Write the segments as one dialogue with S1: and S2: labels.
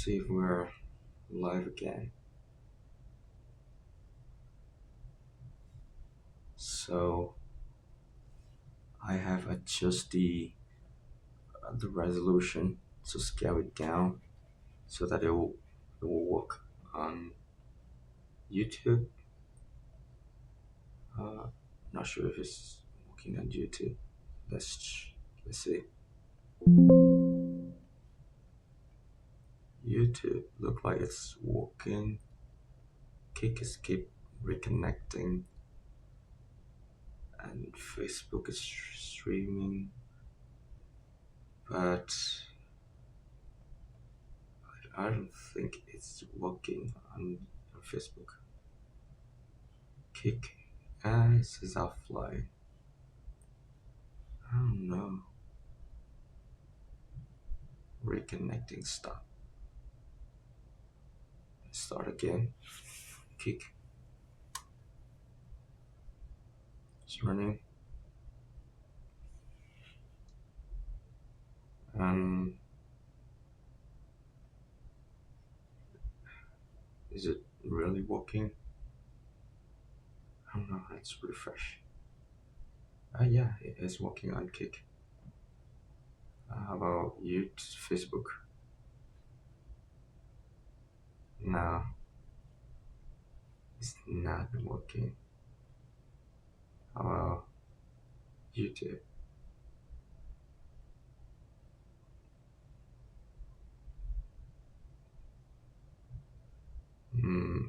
S1: see if we're live again. So I have adjusted the resolution to scale it down so that it will work on YouTube. Uh, Not sure if it's working on YouTube. Let's see. YouTube look like it's working. Kick is keep reconnecting, and Facebook is streaming, but I don't think it's working on Facebook. Kick, it says offline. I don't know. Reconnecting stop. Start again. Kick. It's running. Um, is it really working? I don't know. Let's refresh. Yeah, it is working on Kick. How about YouTube, Facebook? No, it's not working. How about YouTube?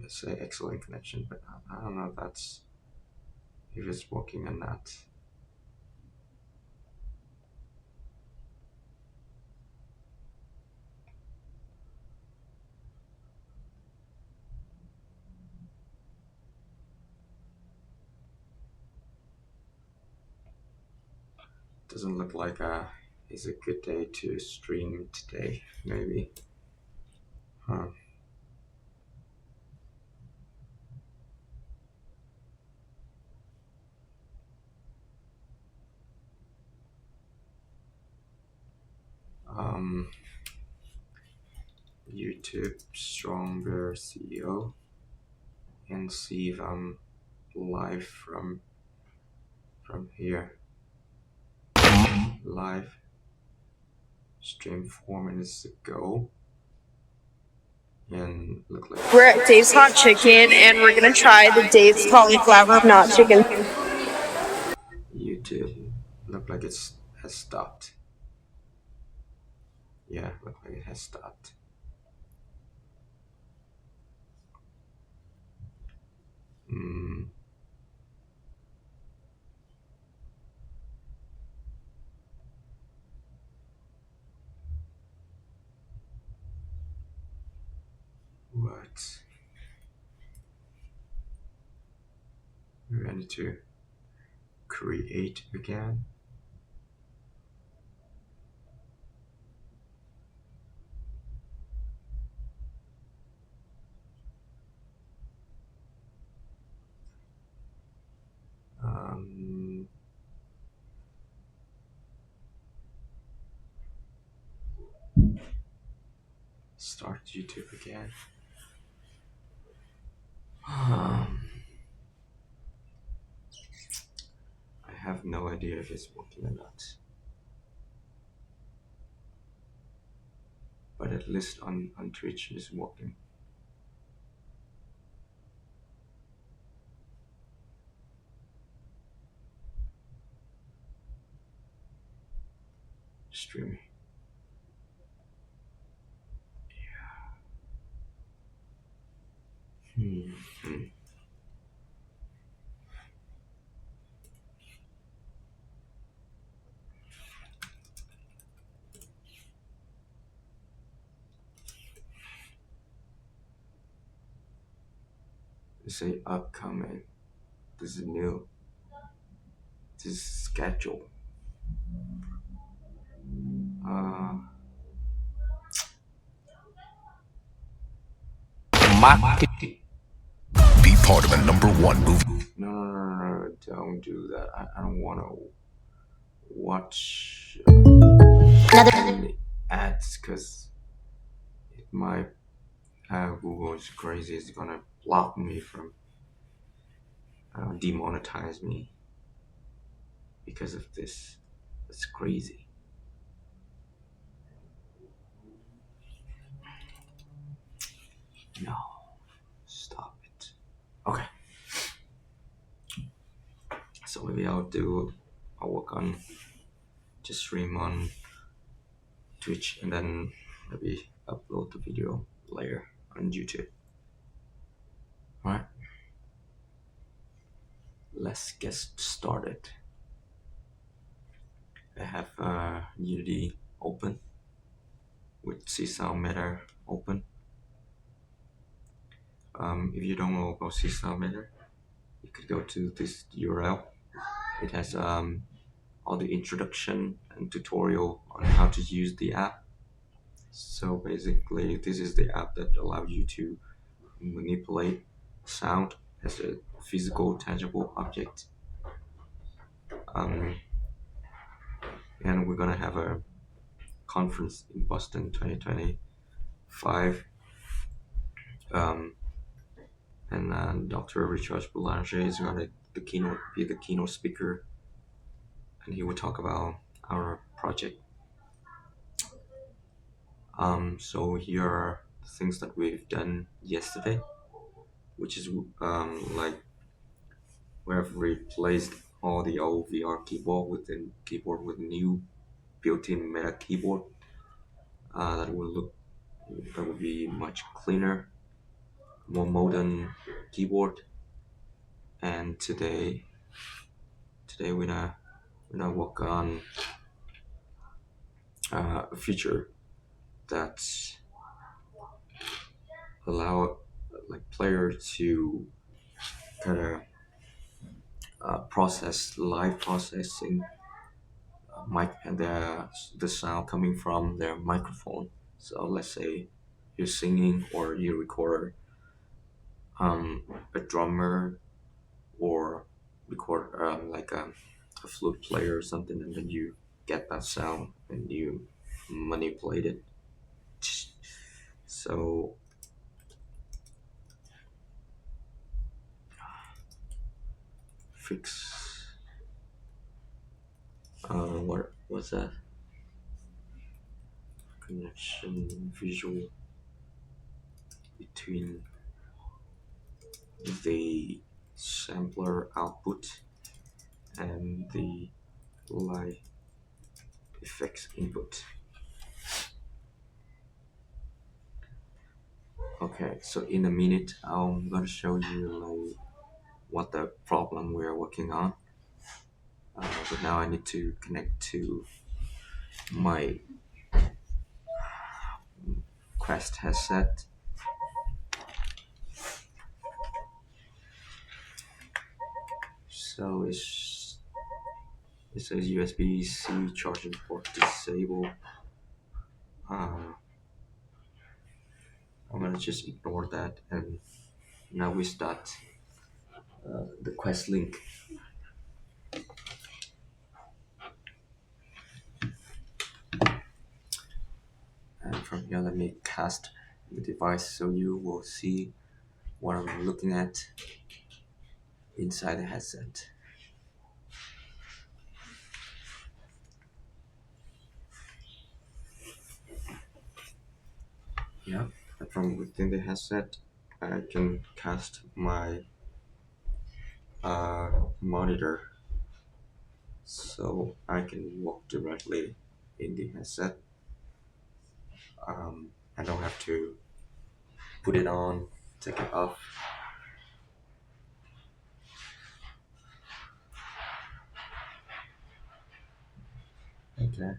S1: It's an excellent connection, but I don't know if it's working or not. Doesn't look like it's a good day to stream today, maybe. Huh. Um, YouTube strongbear CEO and see if I'm live from here. Live stream 4 minutes ago, and look like
S2: We're at Dave's Hot Chicken, and we're gonna try the Dave's cauliflower not chicken.
S1: YouTube look like has stopped. Yeah, look like it has stopped. What? We're ready to create again. Start YouTube again. I have no idea if it's working or not, but at least on Twitch it's working. Streaming. They say upcoming. This is new. This is schedule.
S3: Be part of a #1 movie.
S1: No, don't do that. I don't want to watch any ads because it my Google is crazy. It's gonna block me from demonetize me because of this. It's crazy. No, stop it. Okay, so maybe I'll work on just stream on Twitch and then maybe upload the video later on YouTube. Alright, let's get started. I have Unity open with CsoundMeta open. If you don't know about CsoundMeta, you could go to this URL. It has all the introduction and tutorial on how to use the app. So basically, this is the app that allows you to manipulate sound as a physical, tangible object. And we're gonna have a conference in Boston 2025. And Dr. Richard Boulanger is gonna be the keynote speaker, and he will talk about our project. So here are the things that we've done yesterday, which is like we have replaced all the old VR keyboard with new built-in Meta keyboard that will be much cleaner, more modern keyboard. And today we're gonna work on a feature that allow like player to kind of live processing mic and the sound coming from their microphone. So let's say you're singing or you record a drummer or record like a flute player or something, and then you get that sound and you manipulate it. So fix what was that? Connection visual between the sampler output and the light effects input. Okay, so in a minute I'm gonna show you like what the problem we are working on. But now I need to connect to my Quest headset. So it says USB-C charging port disabled. I'm gonna just ignore that, and now we start the Quest link. And from here, let me cast the device so you will see what I'm looking at inside the headset. Yeah, and from within the headset, I can cast my monitor, so I can walk directly in the headset. I don't have to put it on, take it off. Okay.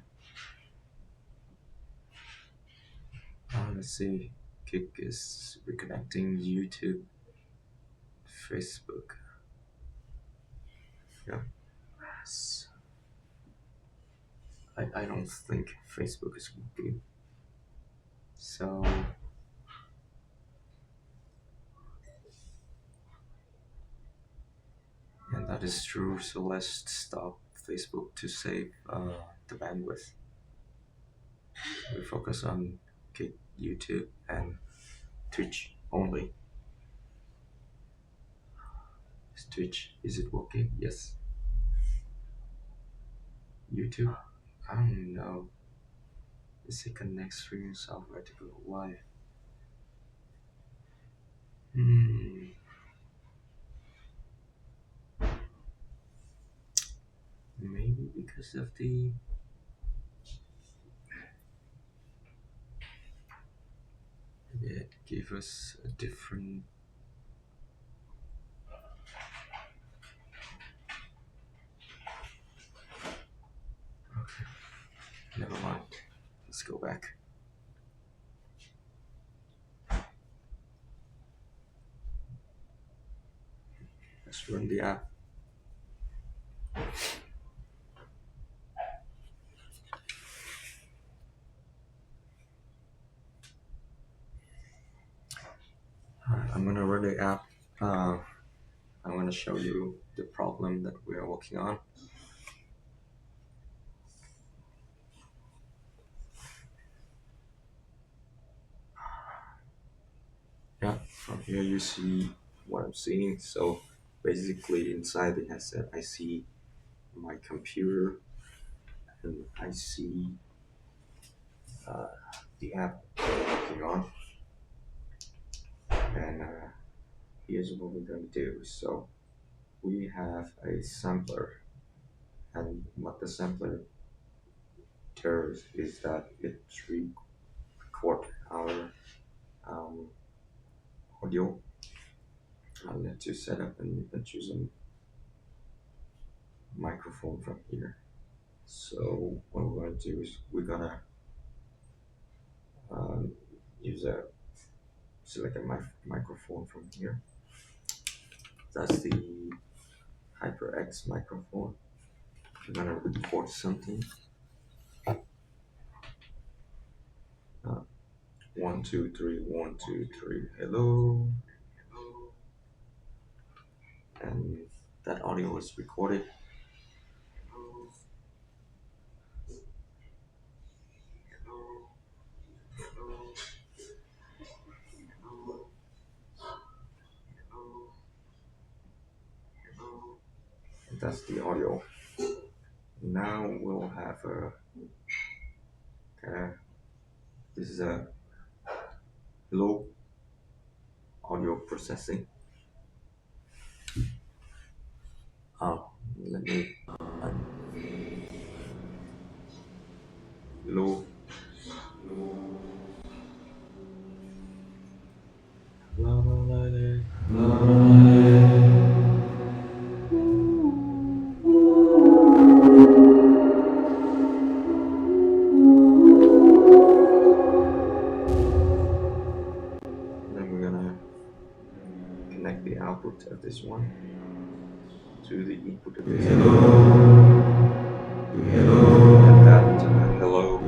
S1: Let's see. Kick is reconnecting YouTube, Facebook. Yeah. I don't think Facebook is working. So and that is true. So let's stop Facebook to save the bandwidth. We focus on Okay, YouTube and Twitch only. Twitch, is it working? Yes. YouTube, I don't know. Is it connect streaming software to go live? Maybe because of the it gave us a different. Okay, never mind. Let's go back. Let's run the app. I'm gonna run the app. I'm gonna show you the problem that we are working on. Yeah, from here you see what I'm seeing. So basically inside the headset I see my computer and I see the app working on. And here's what we're going to do. So we have a sampler, and what the sampler does is that it records our audio. I'll let you set up and you can choose a microphone from here. So what we're going to do is we're gonna use a select a microphone from here. That's the HyperX microphone. We're gonna record something. 1, 2, 3, 1, 2, 3. Hello. And that audio was recorded. And that's the audio. Now we'll have a this is a low audio processing. Let me low. Then we're gonna connect the output of this one to the input of this one. And that hello.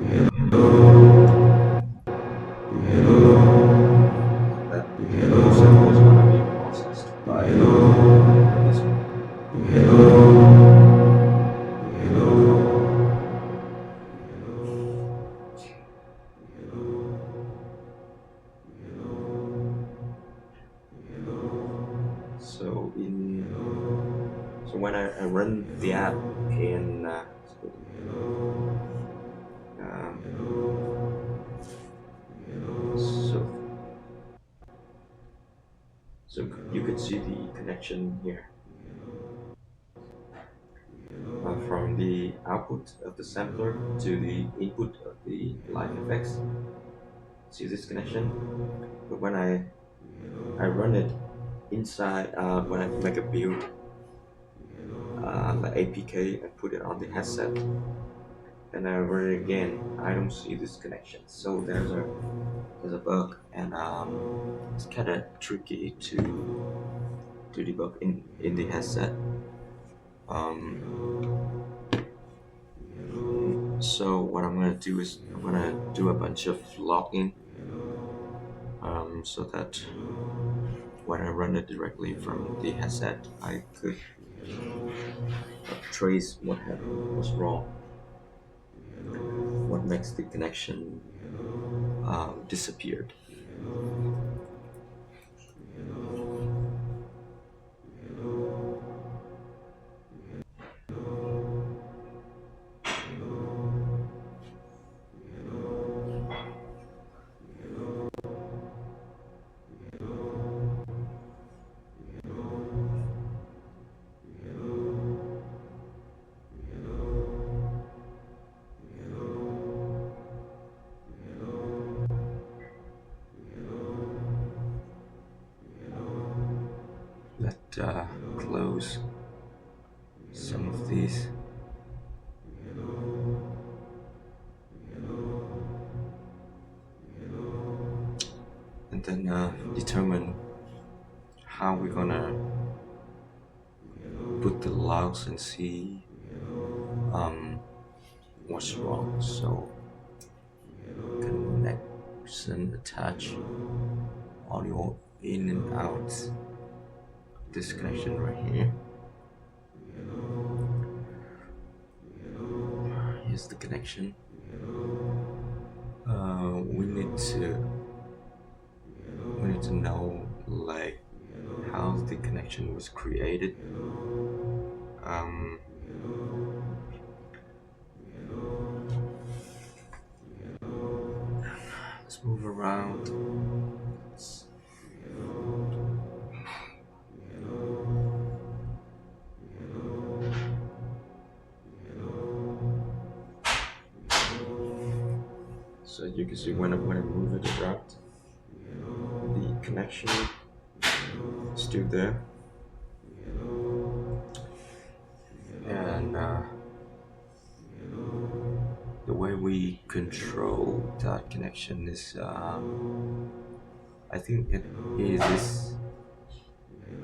S1: That hello sample is gonna be processed by this one. So when I run the app in so you could see the connection here from the output of the sampler to the input of the live effects. See this connection? But when I run it inside, when I make a build, the APK, and put it on the headset, and I run it again, I don't see this connection. So there's a bug, and it's kind of tricky to debug in the headset. So what I'm gonna do is I'm gonna do a bunch of login, so that when I run it directly from the headset, I could trace what happened, what's wrong, what makes the connection disappeared. Let's close some of these. And then determine how we're gonna put the logs and see what's wrong. So connection, attach audio in and out. This connection right here. Here's the connection. We need to know like how the connection was created. Let's move around. So you can see when I move it around, the connection is still there. And the way we control that connection is, I think it is this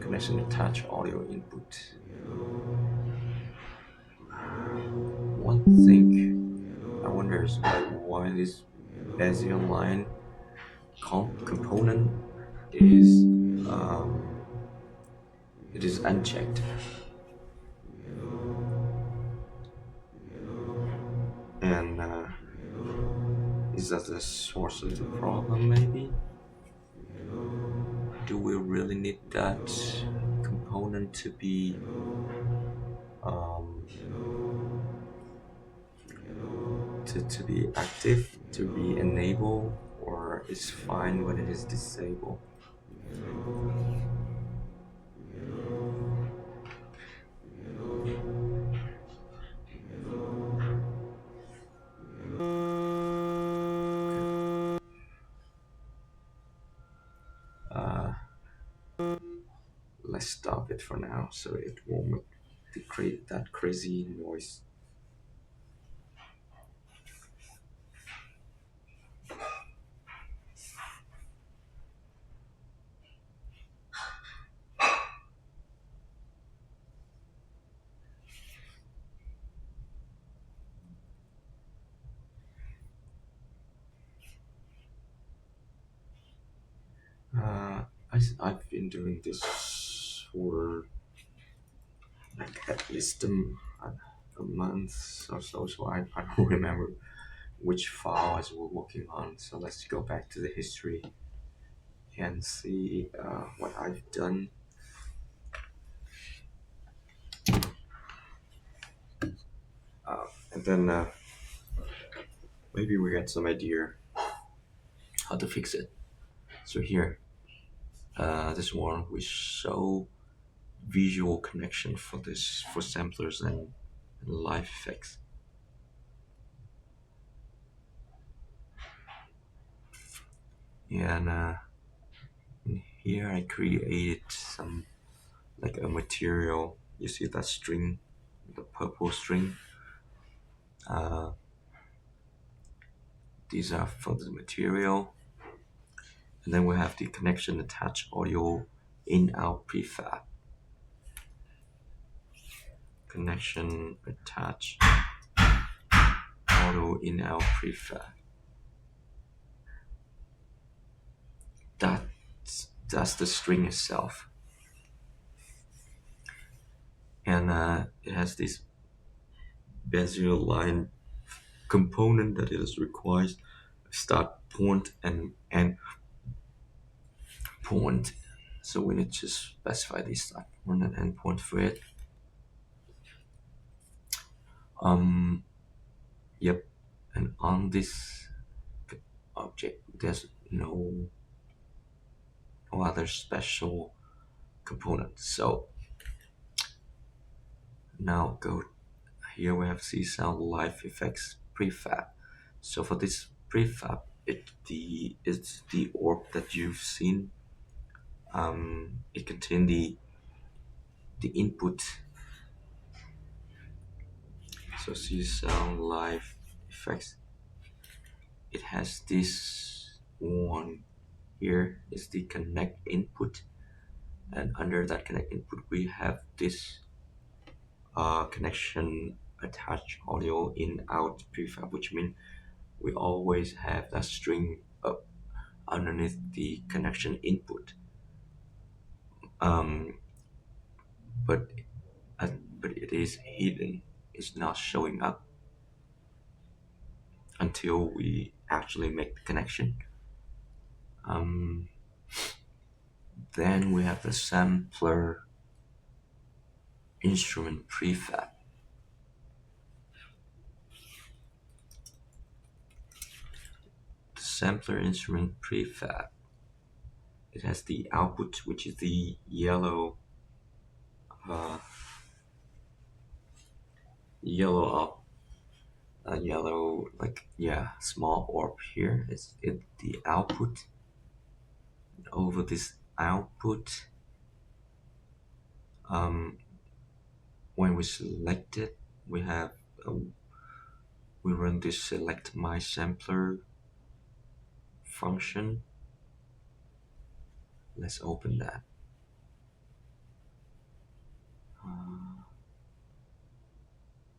S1: connection attach audio input. One thing I wonder is why this Bezier line component is it is unchecked. And is that the source of the problem maybe? Do we really need that component to be to be active, to be enabled, or it's fine when it is disabled? Let's stop it for now so it won't create that crazy noise. I've been doing this for like at least a month or so, so I don't remember which file I was working on. So let's go back to the history and see what I've done. And then maybe we get some idea how to fix it. So here, this one we show visual connection for samplers and live effects. And here I created some like a material. You see that string, the purple string. These are for the material. And then we have the connection attach audio in out prefab. Connection attach audio in out prefab. That's the string itself. And it has this Bezier line component that is required. Start point and end point. So we need to specify the start point and end point for it. Yep, and on this object there's no other special component. So now go here, we have Sound Live Effects prefab. So for this prefab, it's the orb that you've seen. It contains the input. So Sound Live Effects. It has this one here is the connect input, and under that connect input we have this connection attached audio in out prefab, which means we always have that string up underneath the connection input. Um, but but it is hidden. It's not showing up until we actually make the connection. Then we have the sampler instrument prefab. The sampler instrument prefab. It has the output, which is the yellow yellow, like, yeah, small orb here is it the output. Over this output, when we select it, we have we run this select my sampler function. Let's open that.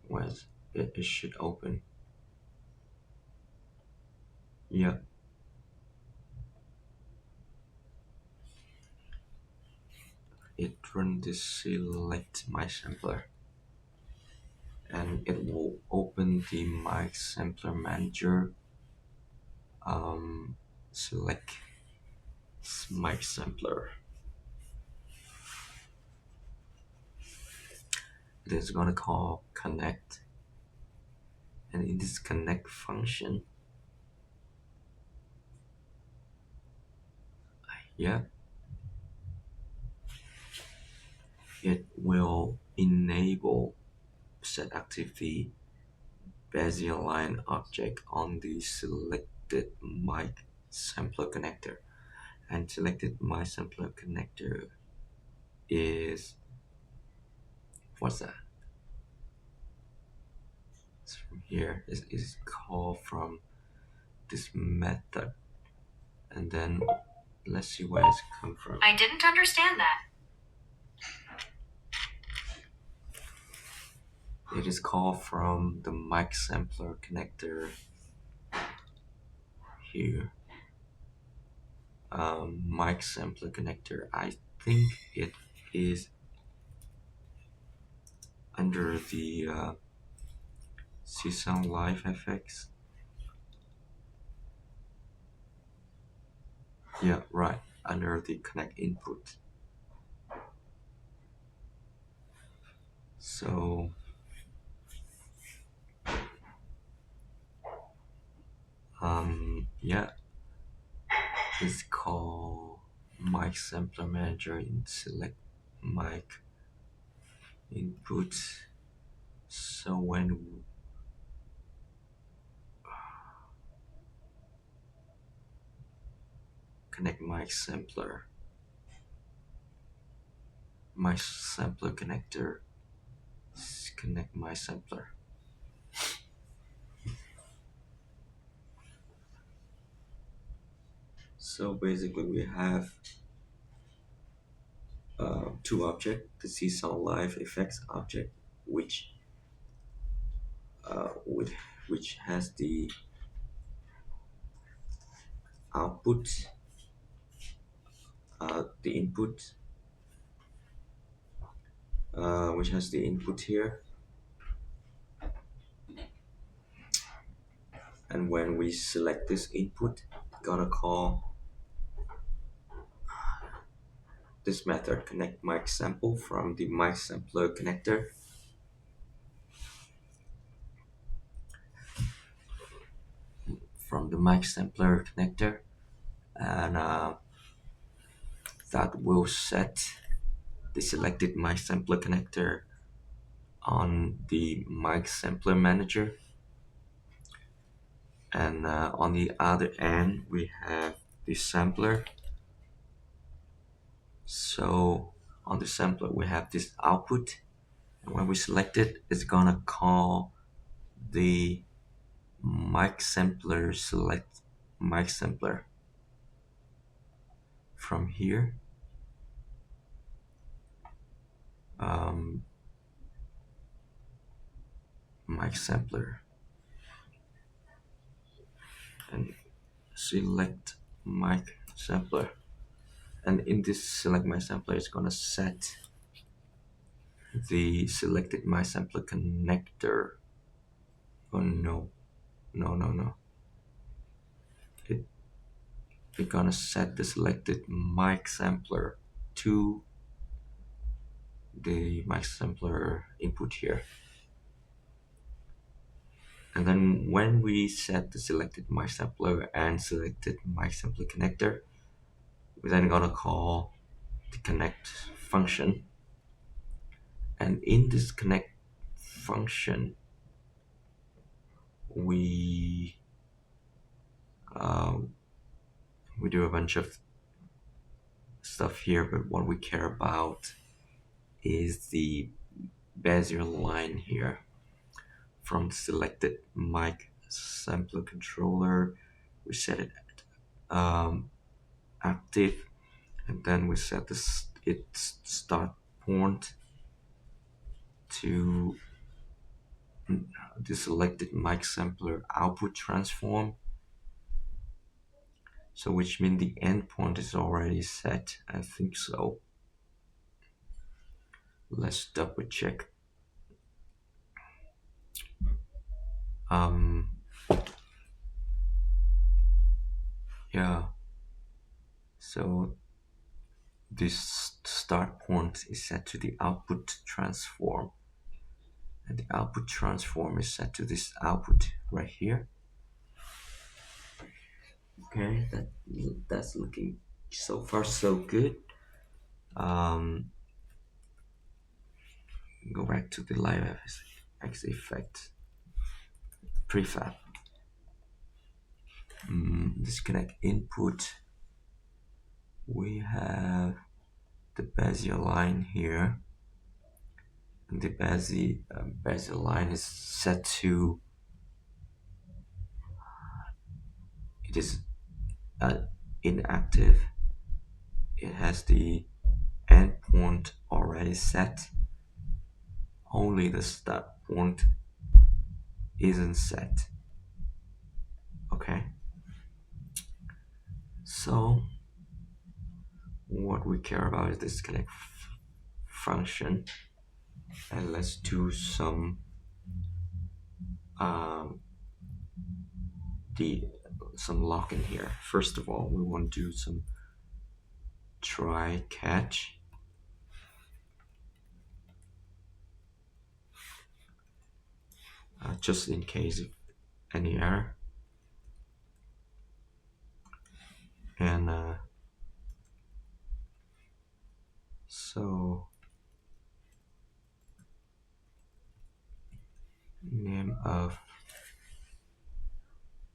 S1: Where's it? It should open. Yeah. It run this select my sampler, and it will open the my sampler manager. Select my sampler. It is gonna call connect, and in this connect function, yeah, it will enable set active the Bezier line object on the selected mic sampler connector, and selected mic sampler connector is, what's that? It's from here. Is called from this method, and then let's see where it's come from.
S4: I didn't understand that.
S1: It is called from the mic sampler connector here. Mic sampler connector. I think it is under the Sound Live FX. Yeah, right, under the connect input. So yeah, it's called mic sampler manager in select mic input. So when connect mic sampler connector, connect my sampler. So basically we have two objects, the Sound Live Effects object, which has the output, the input, which has the input here, and when we select this input, gonna call this method connect mic sample from the mic sampler connector. From the mic sampler connector, and that will set the selected mic sampler connector on the mic sampler manager. And on the other end we have the sampler. So on the sampler we have this output, and when we select it, it's gonna call the mic sampler select mic sampler from here. Mic sampler, and select mic sampler, and in this select mic sampler it's gonna set the selected mic sampler connector. Oh no, no, we're gonna set the selected mic sampler to the mic sampler input here. And then when we set the selected mic sampler and selected mic sampler connector, we're then gonna call the connect function. And in this connect function, we do a bunch of stuff here, but what we care about is the bezier line here. From the selected mic sampler controller, we set it active, and then we set its start point to the selected mic sampler output transform. So which means the endpoint is already set. I think so. Let's double check. Yeah. So this start point is set to the output transform, and the output transform is set to this output right here. Okay, that's looking so far so good. Go back to the live X effect prefab. Disconnect input. We have the bezier line here, and the bezier line is set to, it is inactive. It has the endpoint already set. Only the start point isn't set. Okay. So what we care about is this connect function, and let's do some locking here. First of all, we want to do some try catch. Just in case of any error. And so name of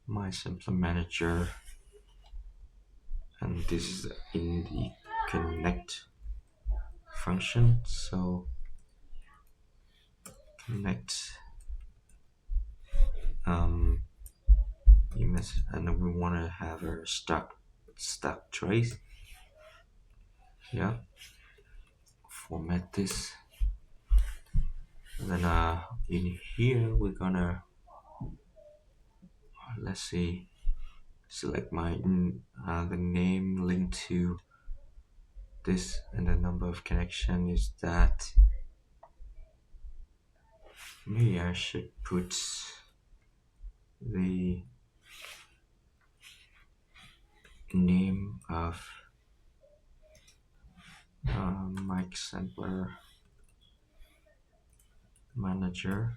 S1: my sampler manager, and this is in the connect function. So connect image, and then we want to have a stack trace. Yeah, format this, and then in here we're gonna, let's see, select my the name linked to this, and the number of connection is that. Maybe I should put the name of mic sampler manager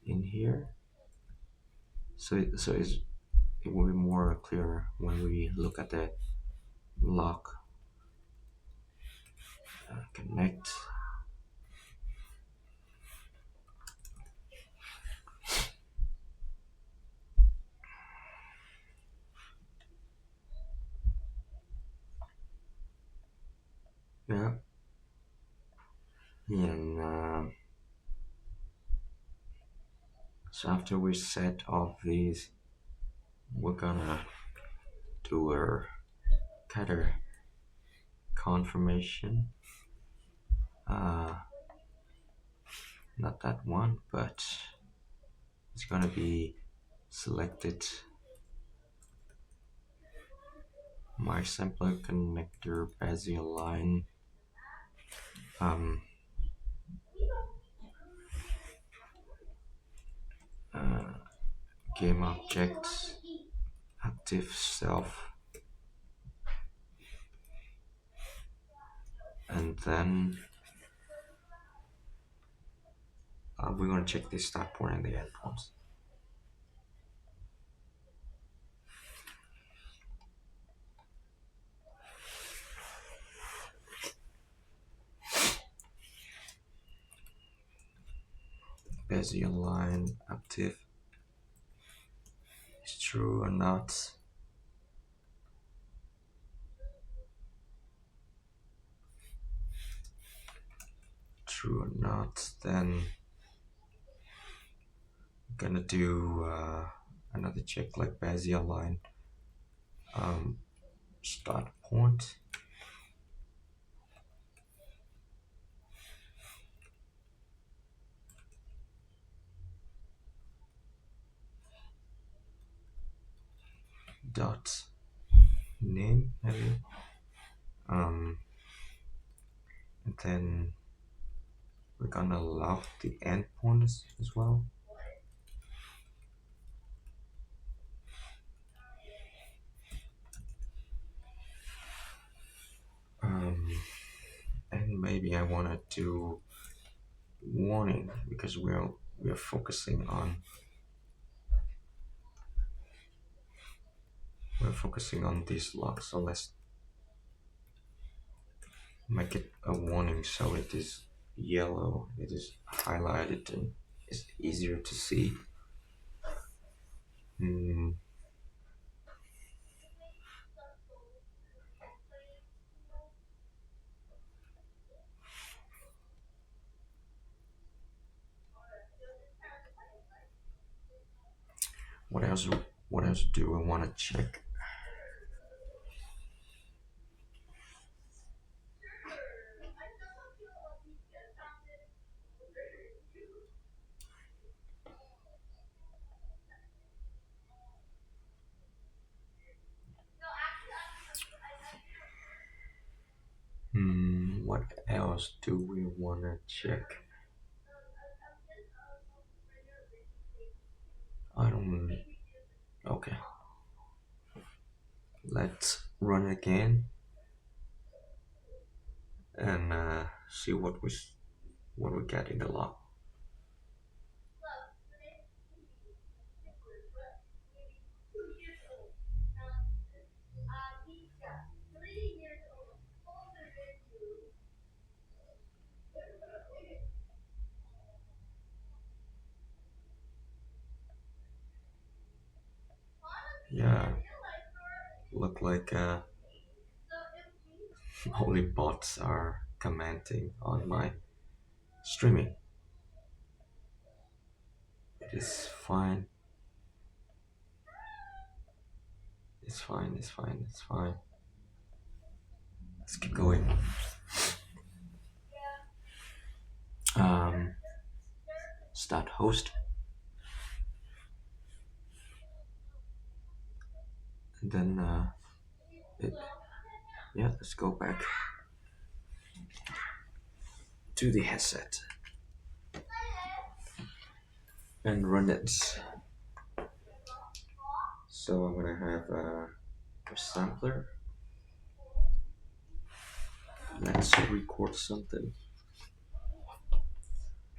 S1: in here, so it will be more clear when we look at the log. Connect. Yeah. And so after we set all these, we're gonna do a cutter confirmation. Not that one, but it's gonna be selected my sampler connector Bezier line. Game objects, active self, and then we're gonna check the start point and the end points. Bezier line active is true or not. True or not, then I'm gonna do another check like Bezier line start point. Dot name maybe, and then we're gonna log the endpoints as well. And maybe I wanna do warning because we're focusing on this log. So let's make it a warning so it is yellow, it is highlighted and it's easier to see. What else do I want to check? What else do we want to check? I don't. Okay. Let's run again and see what we get in the log. Yeah, look like only bots are commenting on my streaming. It is fine. It's fine. It's fine. It's fine. Let's keep going. Start host. And then let's go back to the headset and run it. So I'm gonna have a sampler. Let's record something.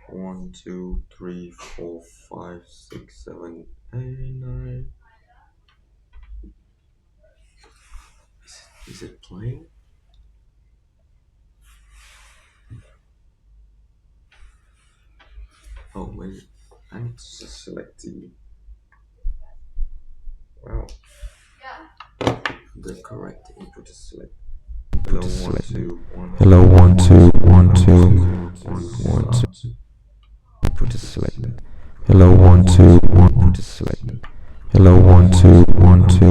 S1: 1, 2, 3, 4, 5, 6, 7, 8, 9. Is it playing? Oh wait, I need to select the correct input is select. Hello 1 2 1.
S4: Hello 1 2 1 2 1 2. Input is selected. Hello 1 2 1. Input is selected. Hello 1 2 1 2.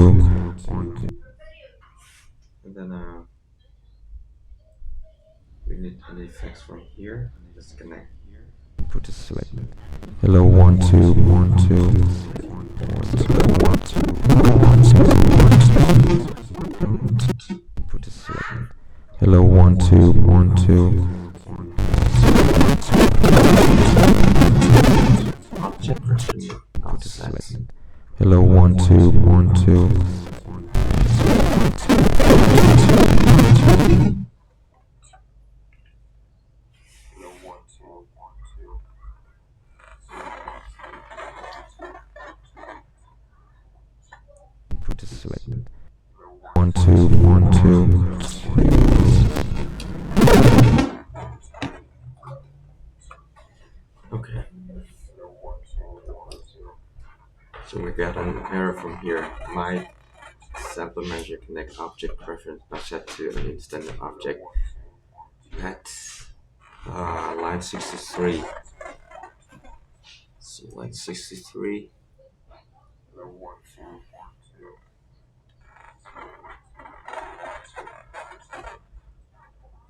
S1: And then we need an effects from here. I need to connect here.
S4: Input is selected. Hello 1 2 1 2. 1 2 Input is selected. Hello 1 2 1 2.
S1: Object version
S4: Input is selected. Hello 1 2 1 2. Input is selected. 1 2 1 2.
S1: Okay. So we got an error from here. My sample manager connect object preference but set to an instant object at line 63. So line 63.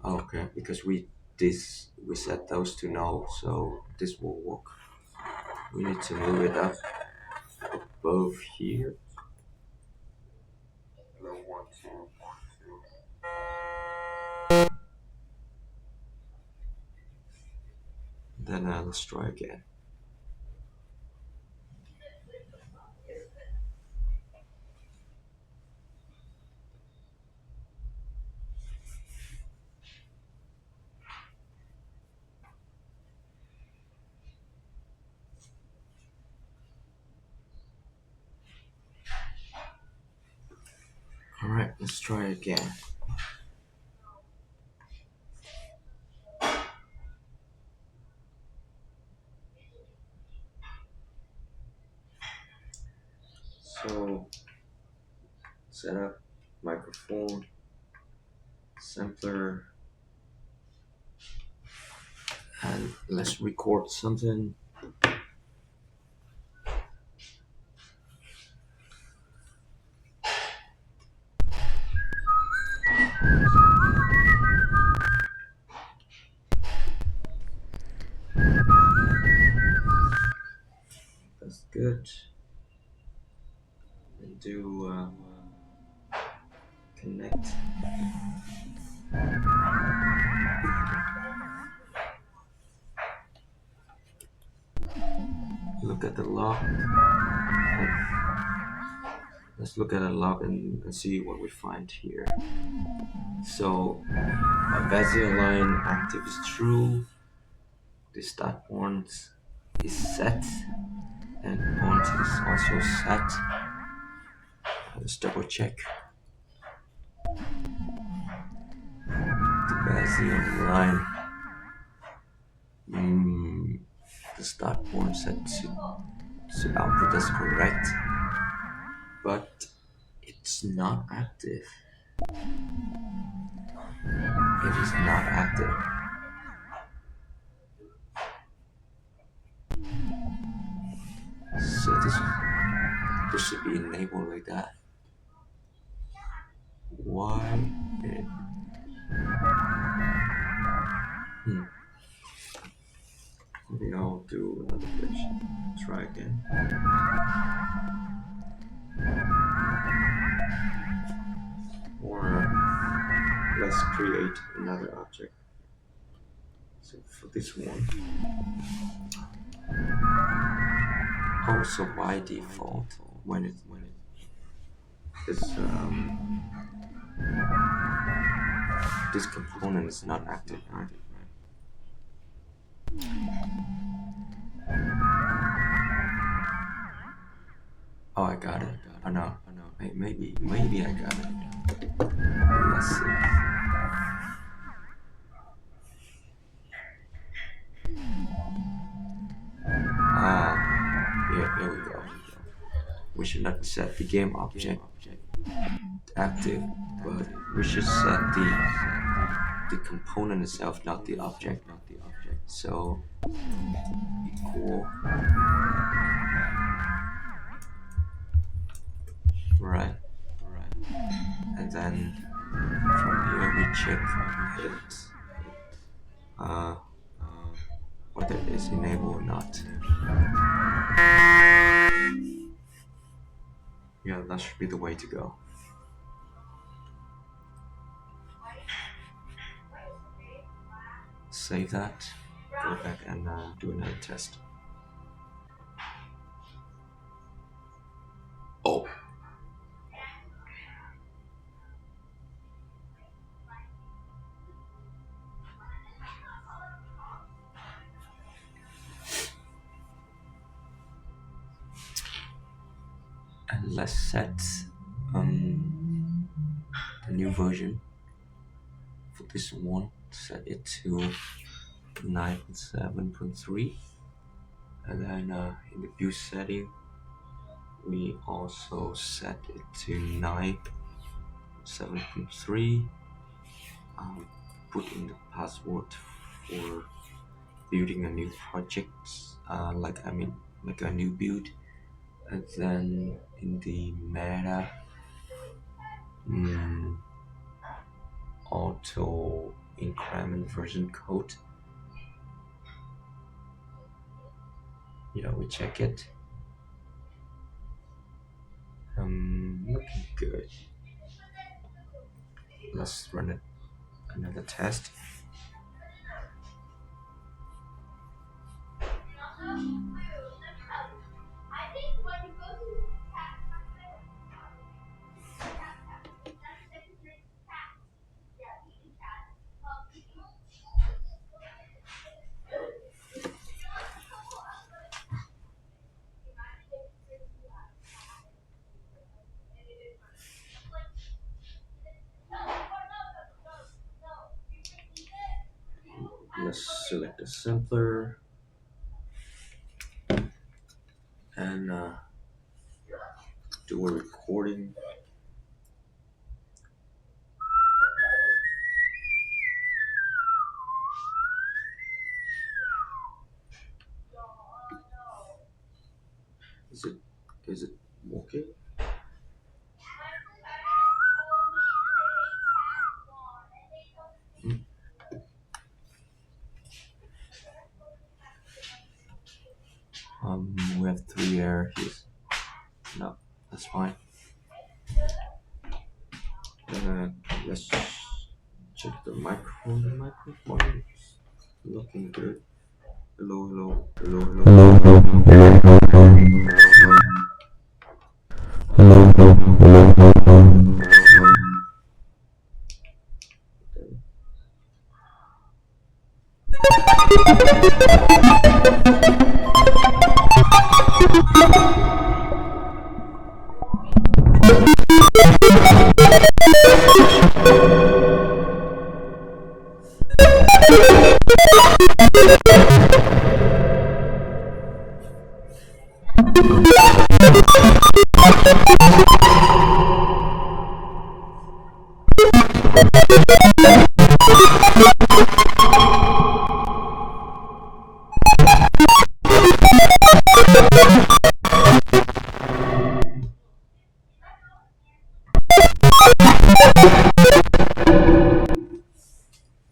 S1: Okay, because we set those to null, so this will work. We need to move it up above here. Then let's try again. Alright, let's try again. So, set up microphone, sampler, and let's record something. That's good. And do connect. Look at the log. Let's look at a log and see what we find here. So, Bezier line active is true. The start point is set, and point is also set. Let's double check. The Bezier line. The start point set to output is correct, but it's not active. It is not active. So this should be enabled like that. Why? Maybe I'll do another glitch. Try again. Or let's create another object. So for this one. Oh, so by default, when it this component is not active, right? Oh, I got it. Oh no. Maybe I got it. Let's see. Here we go. We should not set the game object active, but we should set the component itself, not the object. So equal, right, and then from here we check it, whether it is enabled or not. Yeah, that should be the way to go. Save that, go back and do another test. Oh. And let's set the new version for this one. Set it to 9.7.3, and then in the view setting we also set it to 9.7.3. Put in the password for building a new project, like a new build, and then in the meta auto increment version code, we check it. Looking good. Let's run it another test. Let's select a sampler and do a recording. Is it working? We have 3 errors here. No, that's fine. Let's check the microphone. The microphone is looking good. Hello.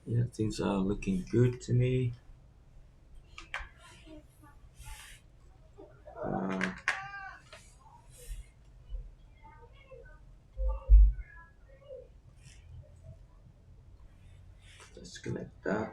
S1: Yeah, things are looking good to me. Let's connect that.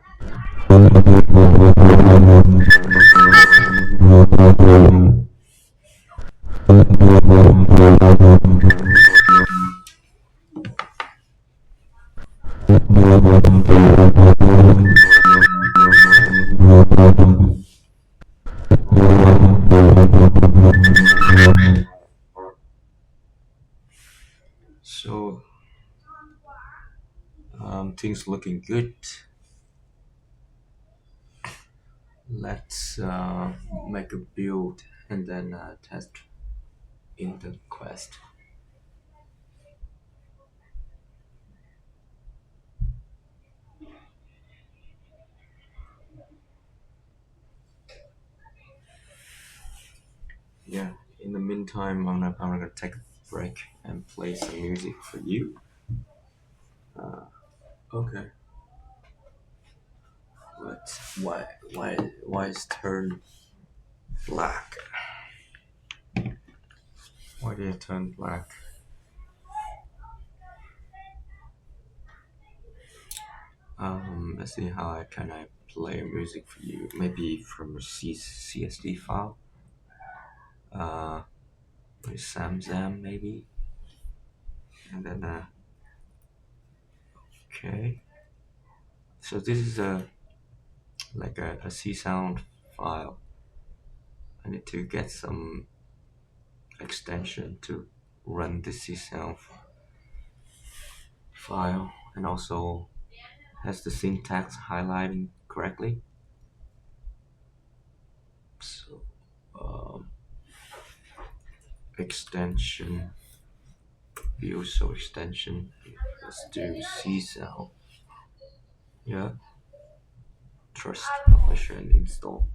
S1: So things looking good. Let's make a build and then test in the quest. Yeah, in the meantime, I'm gonna take a break and play some music for you. Okay. But why is turn black? Why did it turn black? Let's see how I play music for you. Maybe from a CSD file. With Samzam maybe. And then okay. So this is a C sound file. I need to get some extension to run the C sound file, and also has the syntax highlighting correctly. So extension view, so extension. Let's do C sound. Yeah. Trust publisher and install.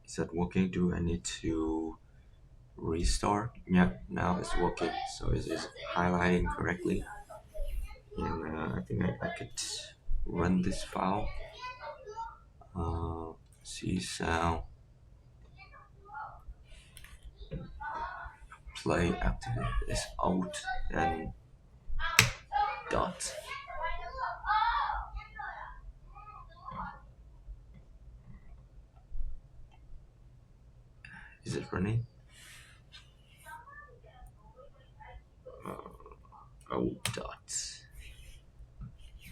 S1: Is that working? Do I need to restart? Yeah, now it's working. So it is highlighting correctly. And I think I could run this file. C sound play activate is out and dot. Is it running? Oh, dot.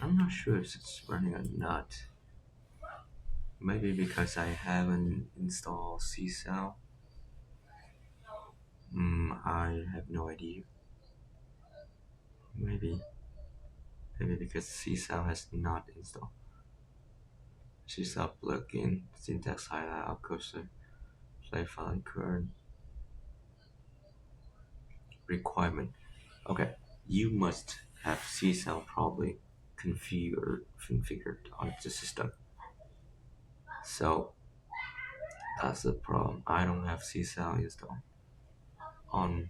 S1: I'm not sure if it's running or not. Maybe because I haven't installed C sound. I have no idea. Maybe because C sound has not installed. C sound plugin, syntax highlight, out cursor, play file and current requirement. Okay, you must have C sound probably configured on the system. So that's the problem. I don't have C sound installed on.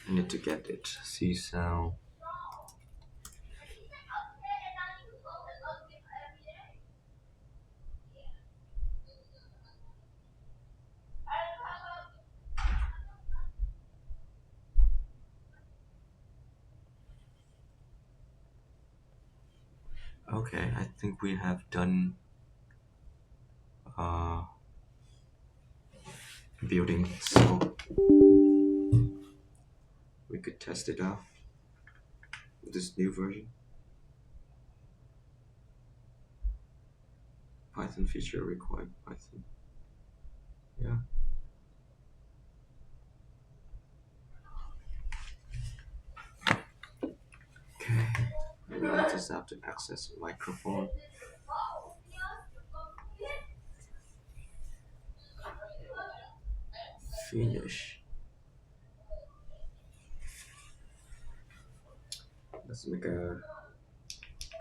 S1: I need to get it. C sound. Okay, I think we have done uh, building, so we could test it out with this new version. Python feature required Python. Yeah. Okay. Maybe I just have to access microphone. Finish. Let's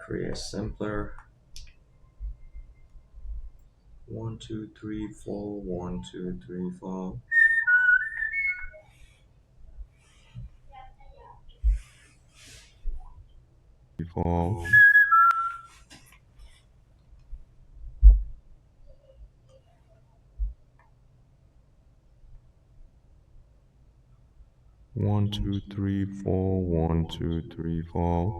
S1: create a sampler. 1, 2, 3, 4. 1, 2, 3, 4.
S4: Before 1, 2, 3, 4, 1, 2, 3, 4.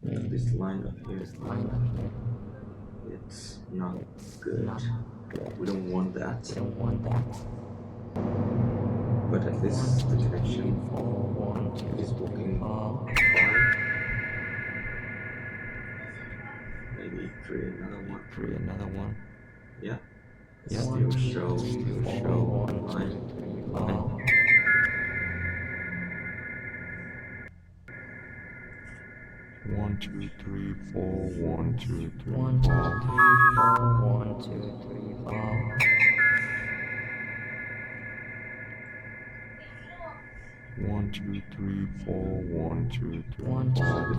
S1: This line up here, it's not good. We don't want that. But at least the connection is working fine. Maybe create another one. Yeah. Still show line.
S4: One, two, three, four, one, two, three,
S5: One, two,
S4: four.
S5: three, four. One, two, three, four.
S4: One, two, three, four, one, two, three,
S5: One, two,
S4: four.
S1: If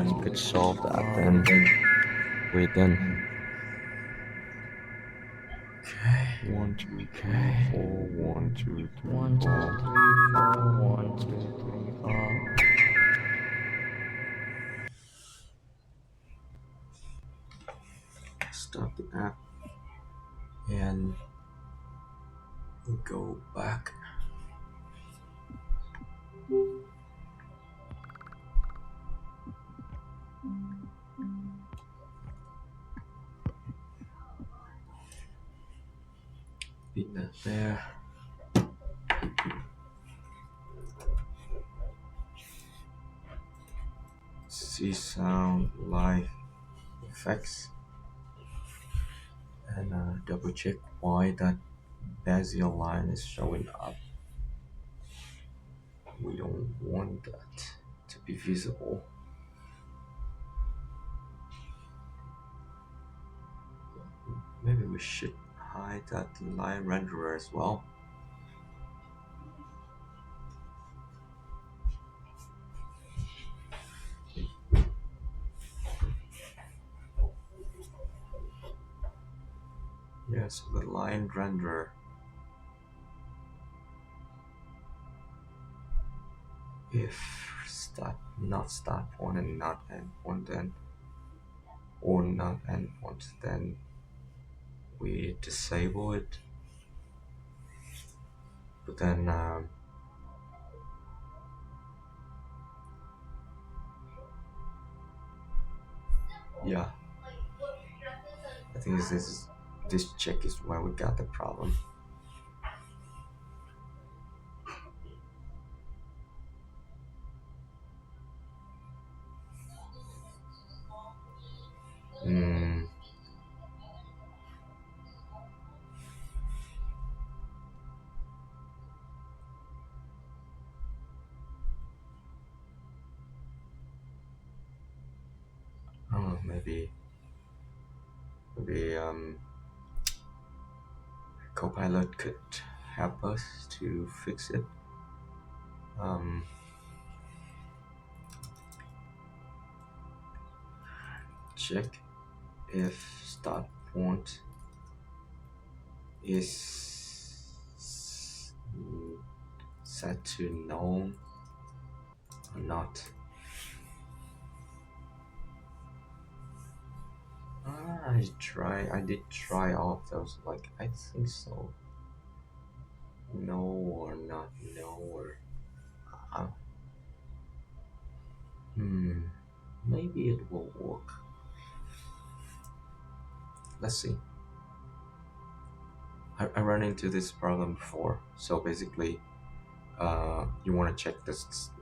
S1: we could solve that, then we're done. Okay.
S4: One, two, three, four, one, two, three,
S5: one, two,
S4: four.
S5: three, four. One, two, three, four.
S1: Stop the app and go back. Beat that there. See sound live effects and double check why that bezier line is showing up. We don't want that to be visible. Maybe we should hide that line renderer as well. Yes, the line renderer. If not start point and not end point, then or not end point, then we disable it. But then yeah, I think this check is where we got the problem. Oh, maybe Copilot could help us to fix it. Check if start point is set to known or not. I did try all of those, like I think so. No or not no or maybe it will work. Let's see. I ran into this problem before. So basically, you want to check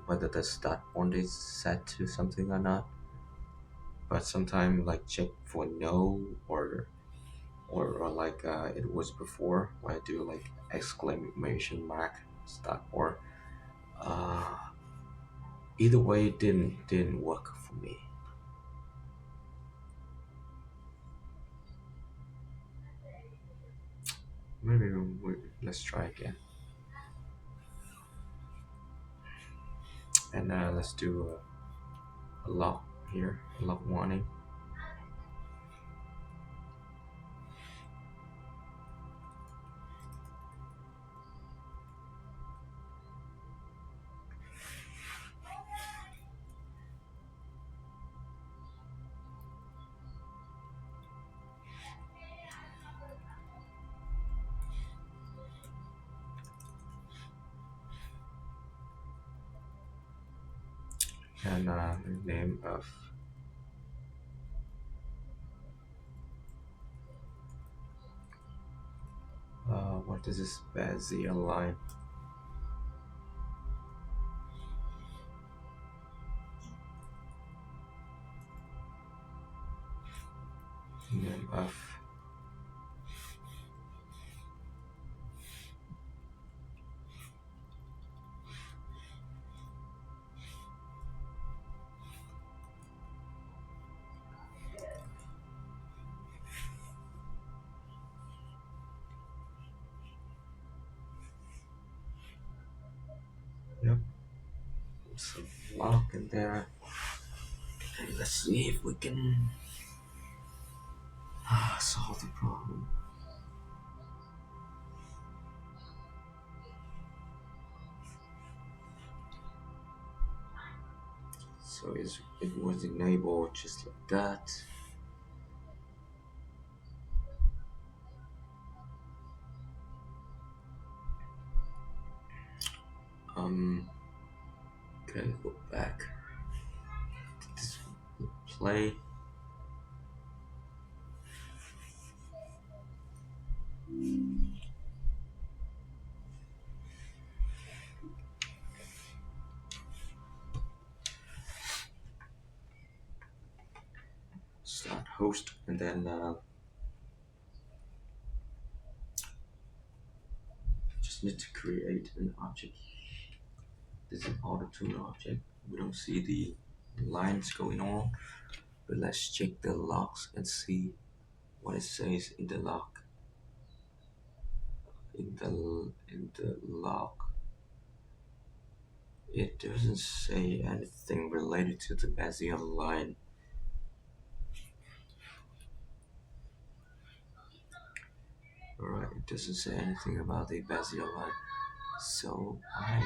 S1: whether the start point is set to something or not. But sometimes like check for no or like it was before when I do like exclamation mark start or either way it didn't work for me. Maybe let's try again. And let's do a lock here, a lock warning. and name of what is this Bezier line? Name of yep, some lock in there. Okay, let's see if we can solve the problem. So it was enabled just like that. Okay, go back. This play. Start host, and then just need to create an object. This is an auto tune object. We don't see the lines going on, but let's check the logs and see what it says in the log. In the log, it doesn't say anything related to the Bezier line. Alright, it doesn't say anything about the Bezier line. So I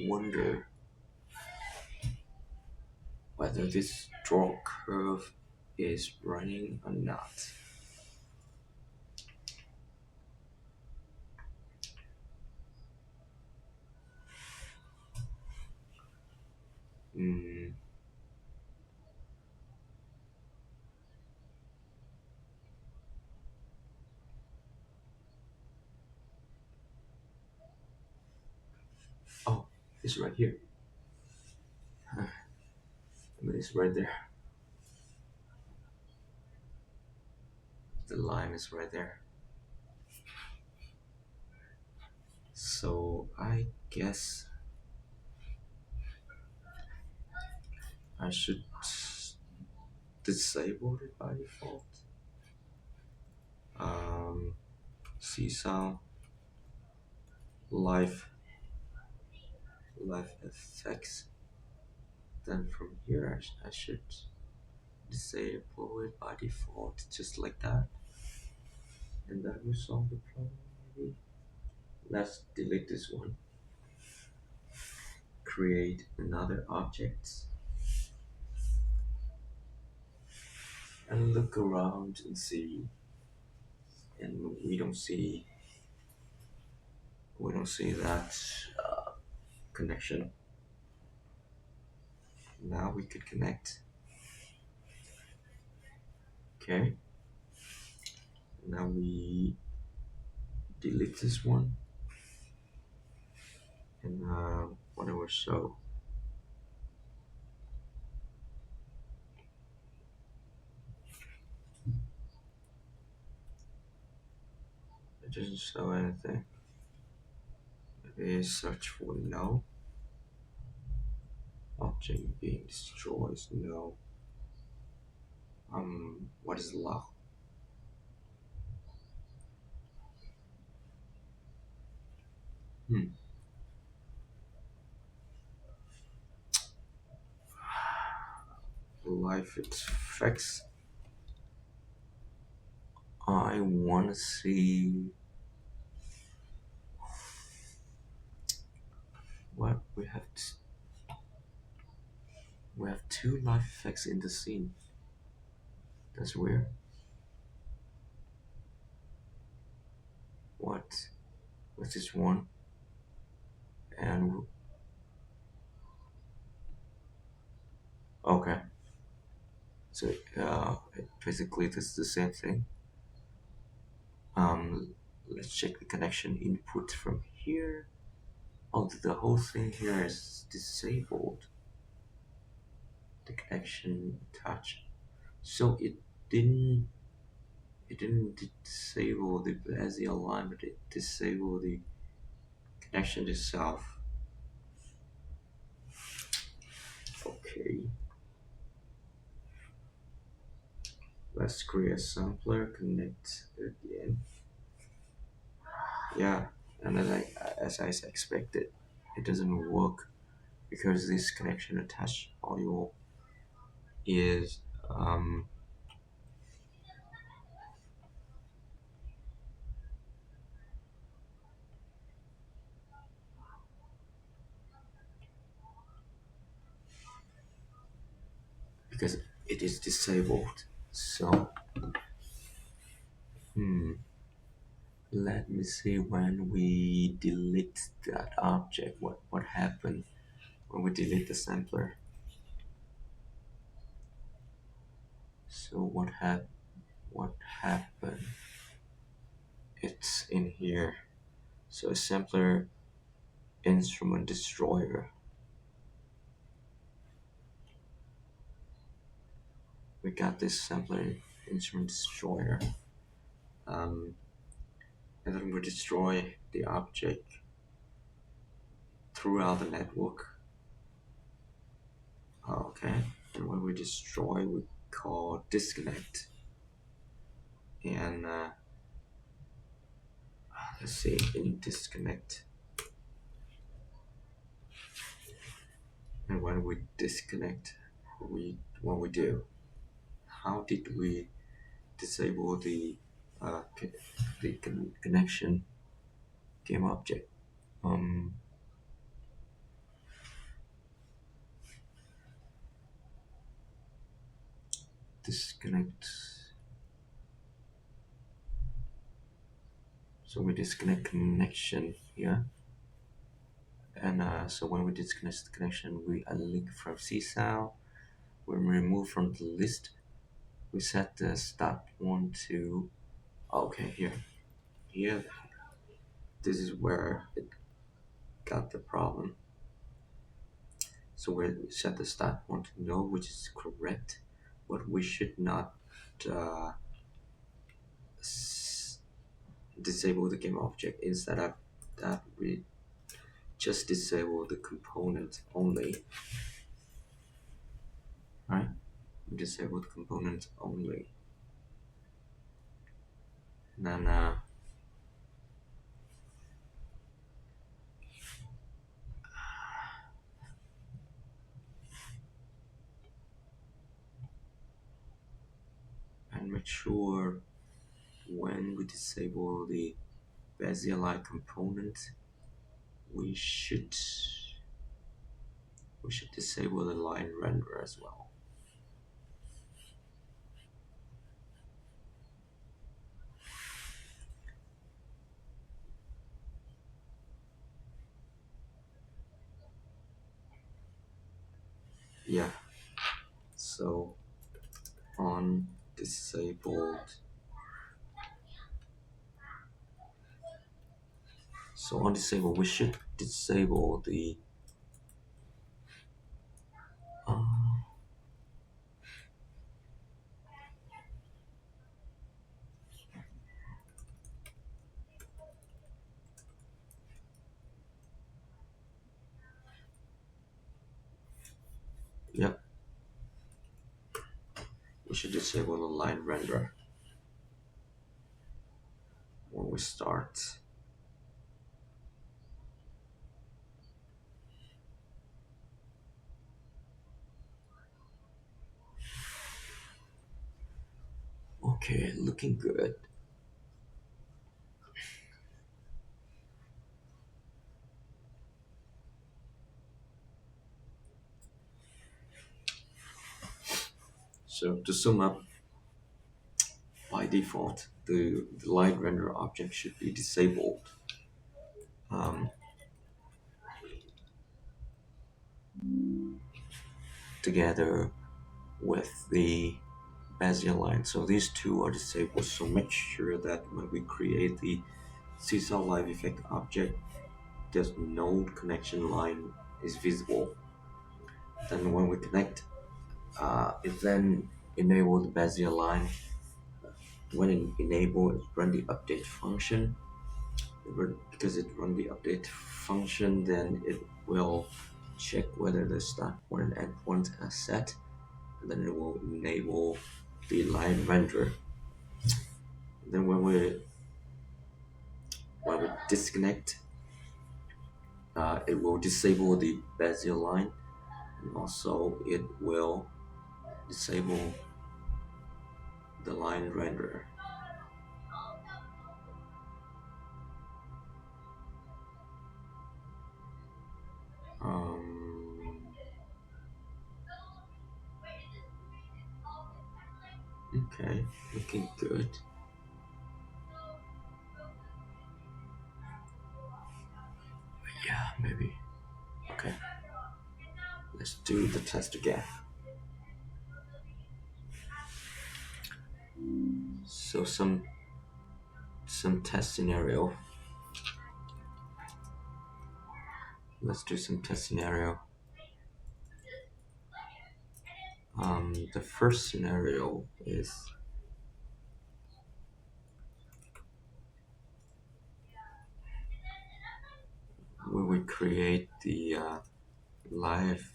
S1: wonder whether this draw curve is running or not. Oh, it's right here. I mean, it's right there. The line is right there. So I guess I should disable it by default. See sound, live effects. Then from here I should disable it by default, just like that. And that will solve the problem maybe. Let's delete this one. Create another object. And look around and see. And we don't see that connection. Now we could connect. Okay. Now we delete this one. And whatever, so it doesn't show anything. Maybe search for no. Object being destroyed, no. What is log? Life effects. I wanna see what we have. We have two life effects in the scene. That's weird. What's this one? And Okay, so basically this is the same thing. Let's check the connection input from here. Oh, the whole thing here is disabled. The connection touch. So didn't it didn't disable the Bezier line, but it disabled the connection itself. Okay. Let's create a sampler, connect again. Yeah, and then as I expected, it doesn't work because this connection attached audio is because it is disabled. So let me see when we delete that object. What happened when we delete the sampler? So what happened? It's in here. So a sampler instrument destroyer. We got this sampler instrument destroyer. And then we destroy the object throughout the network. Okay, and when we destroy, we call disconnect. And let's see, in disconnect. And when we disconnect, what we do? How did we disable the connection game object? Disconnect. So we disconnect connection here. And so when we disconnect the connection, we unlink from CSound. We remove from the list. We set the start one to. Okay, here. This is where it got the problem. So we set the start one to no, which is correct, but we should not disable the game object. Instead of that, we just disable the component only. Right? We disable the component only. And then and make sure when we disable the Bezier component, we should disable the line render as well. Yeah. So on disabled. So on disable, we should disable the yep. We should disable the line render when we start. Okay, looking good. So to sum up, by default, the line render object should be disabled. together with the Bezier line. So these two are disabled. So make sure that when we create the Seesaw Live Effect object, this node connection line is visible. Then when we connect, it then enable the Bezier line. When it enabled, it run the update function. Because it run the update function, then it will check whether the start point and end point are set, and then it will enable the line render. Then when we disconnect, it will disable the Bezier line, and also it will disable the line renderer. Okay, looking good. Yeah, maybe. Okay, let's do the test again. So some test scenario. Let's do some test scenario. The first scenario is we would create the live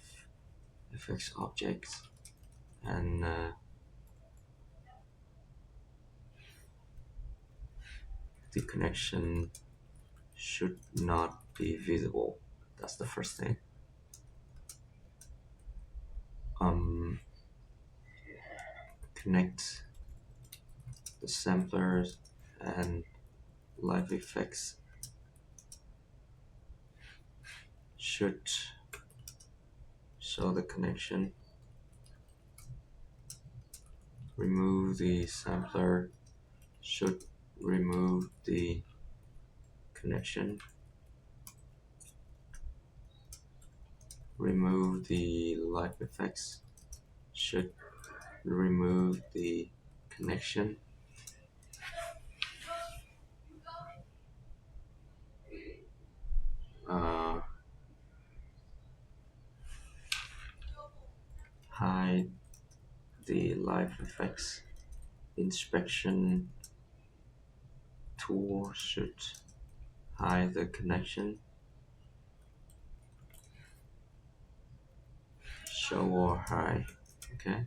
S1: effects objects, and the connection should not be visible. That's the first thing. Connect the samplers and live effects should show the connection. Remove the sampler should remove the connection. Remove the live effects should remove the connection. Hide the live effects. Inspection tool should hide the connection. Show or hide. Okay.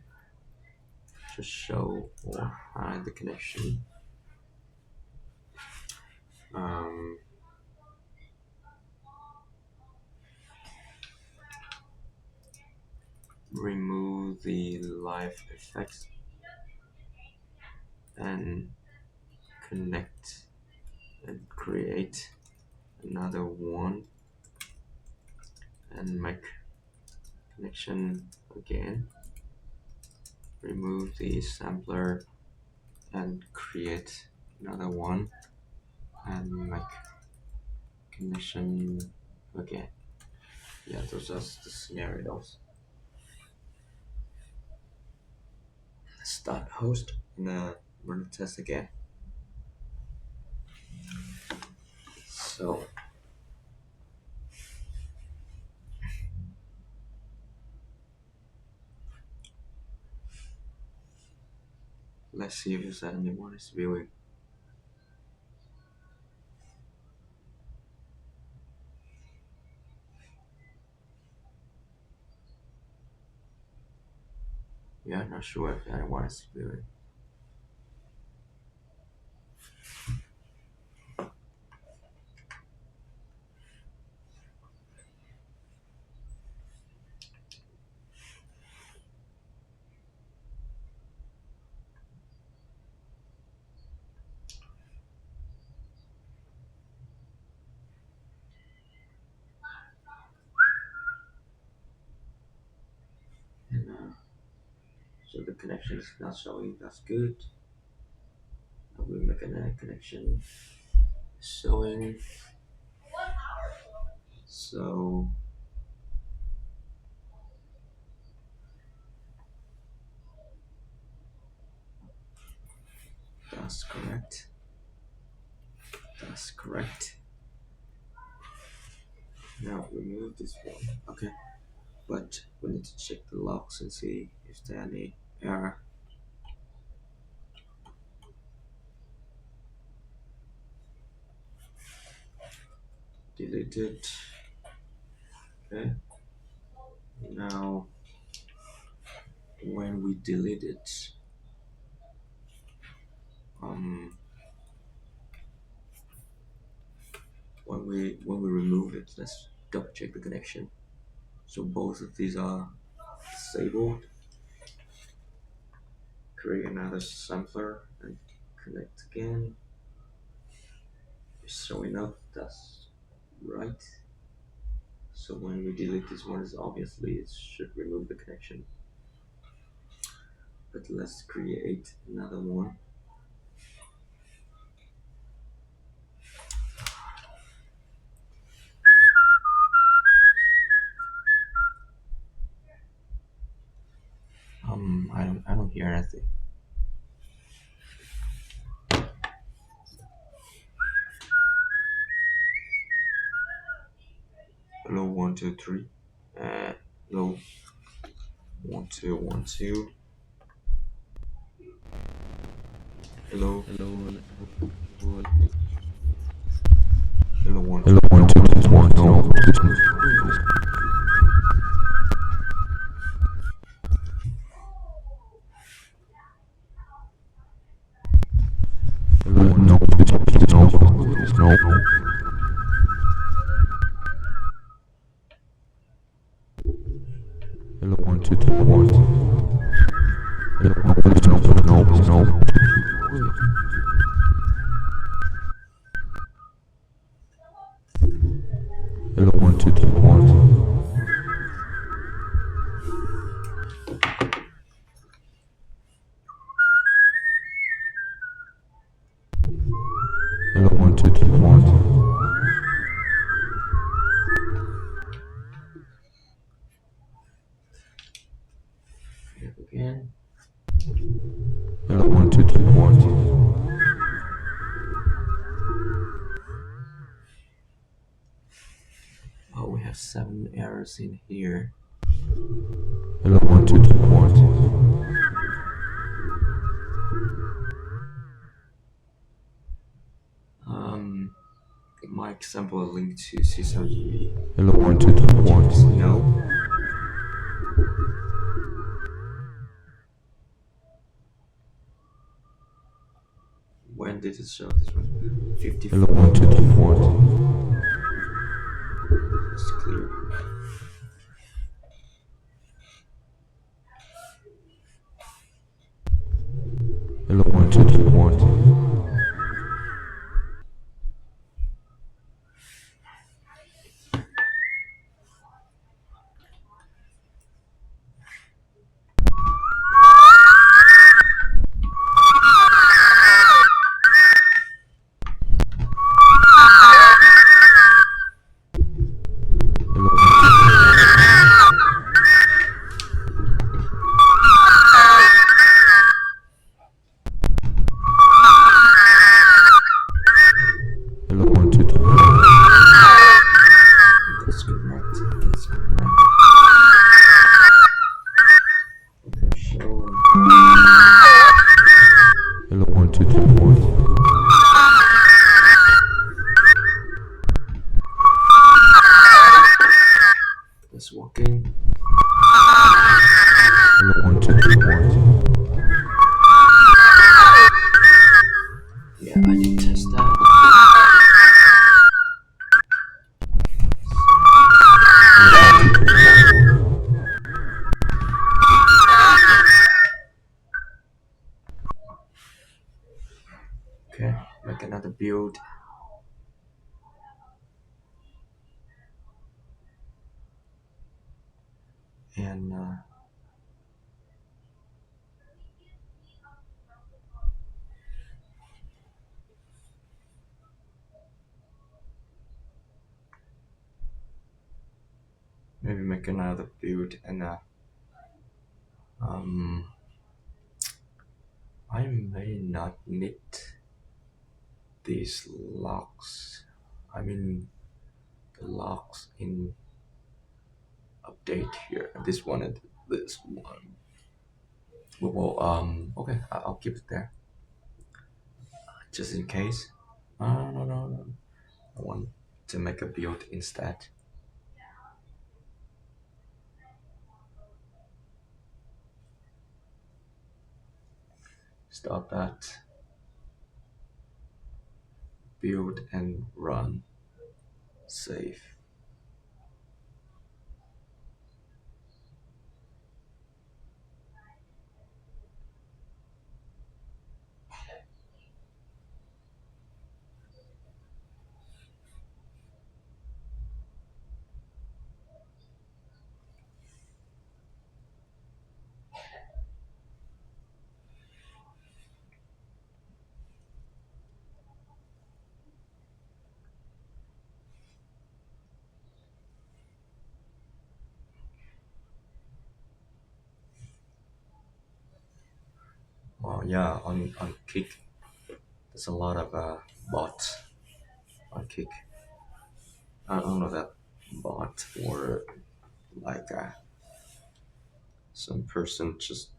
S1: Just show or hide the connection. Remove the live effects and connect and create another one and make connection again. Remove the sampler and create another one and make connection again. Yeah, those are the scenarios. Let's start host and run the test again. So let's see if anyone is viewing. Yeah, not sure if anyone is viewing. So the connection is not showing. That's good. I will make a connection showing. So That's correct. That's correct. Now remove this one. Okay. But we need to check the logs and see if there are any error. Delete it. Okay. Now when we delete it, when we remove it, let's double check the connection. So both of these are disabled. Create another sampler and connect again. It's showing up, that's right. So when we delete this one, obviously it should remove the connection. But let's create another one. I don't hear anything. Hello 1 2 3. Hello 1 2 1 2. Hello. Hello 1
S4: Hello, 1 2 1 no. Hello, no, no. Hello, 1 2 1. Hello, no. Hello, 1 2 1. Hello, 1 2 1.
S1: again.
S4: Hello, 1 2 1.
S1: Oh, we have 7 errors in here.
S4: Hello, 1 2 1.
S1: My example link to CsoundMeta.
S4: Hello, 1 2 1.
S1: No. When did it show this one? 54.
S4: Hello, 1 2 1.
S1: It's clear.
S4: Hello, 1 2 1. Hello, 1 2 1.
S1: That's correct. That's correct. Okay, show.
S4: Hello, 1 2 1.
S1: That's working.
S4: Hello, 1 2 1.
S1: Yeah, I did test that. Okay, make another build. And maybe make another build and I may not need these locks. I mean the locks in update here. This one and this one. Well, okay, I'll keep it there just in case. No. I want to make a build instead. Stop that. Build and run. Save. Well, yeah, on Kick, there's a lot of bots on Kick. I don't know that bot or like some person just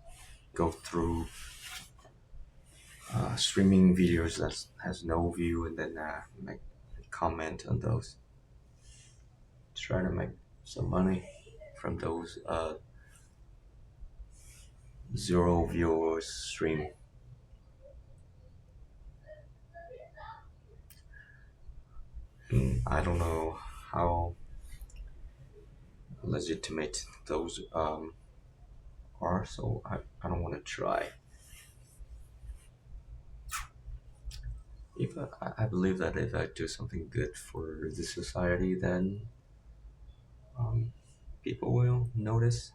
S1: go through streaming videos that has no view and then make comment on those. Try to make some money from those zero viewers stream. I don't know how legitimate those are, so I don't want to try. If I believe that if I do something good for the society, then people will notice.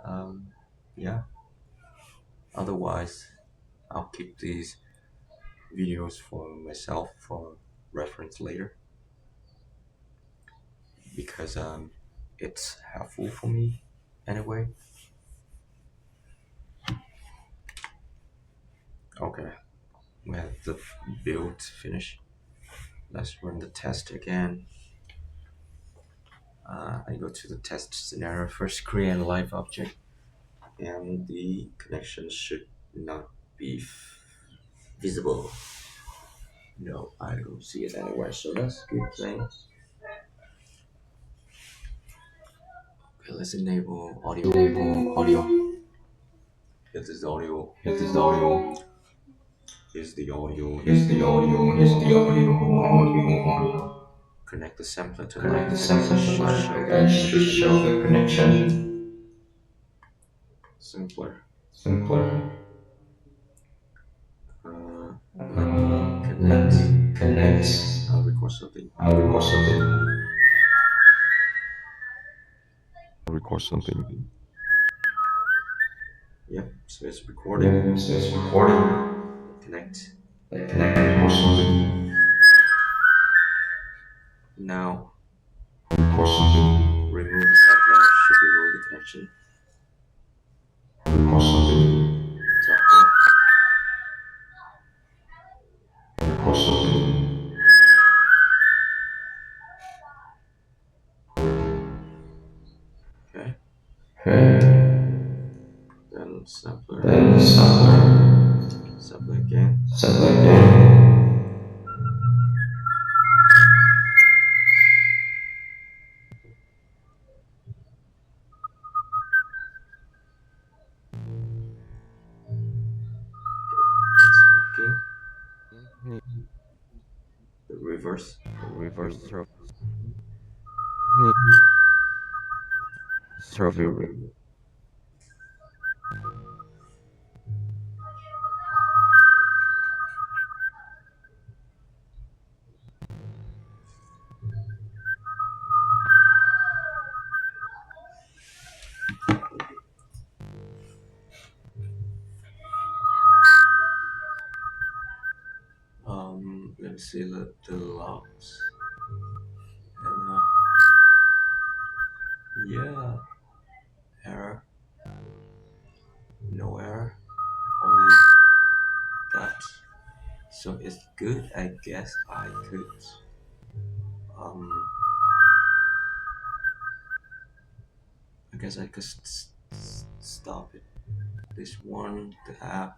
S1: Um, yeah. Otherwise, I'll keep these videos for myself for reference later because it's helpful for me anyway. Okay, we have the build finished. Let's run the test again. I go to the test scenario first, create a live object, and the connection should not be visible. No, I don't see it anywhere, so that's a good thing. Okay, let's enable audio. If this audio, here's the audio, connect the sampler to live, that should show the connection. Simpler. Let me connect. I'll record something. Yep, so it's recording. Connect. Record something. Now, remove the sampler. Should remove the connection. Record something. Talk. Record something. Okay. Then sampler. Sampler again. It's working. The reverse. Let me see the logs. And yeah, error. No error. Only that. So it's good. I guess I could um stop it. This one, the app,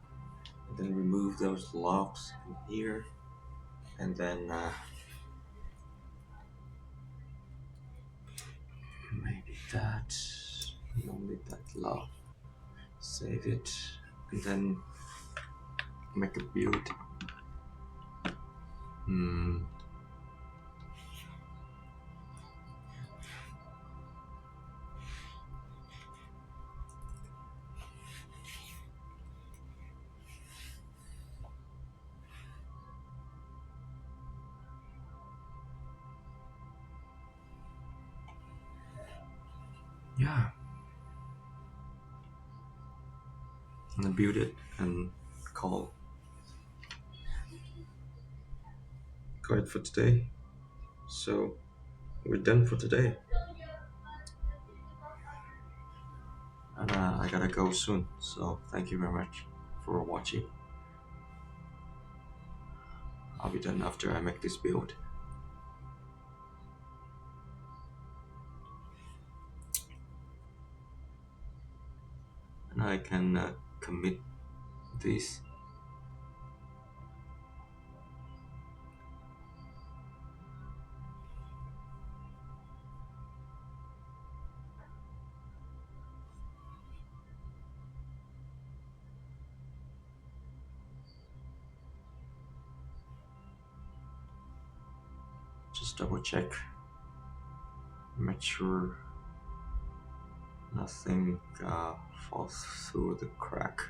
S1: and then remove those locks in here, and then maybe that. No need that lock. Save it, and then make a build. Yeah. And then build it and call it for today. So we're done for today. And I gotta go soon. So thank you very much for watching. I'll be done after I make this build. And I can commit this. Just double check. Make sure nothing falls through the crack.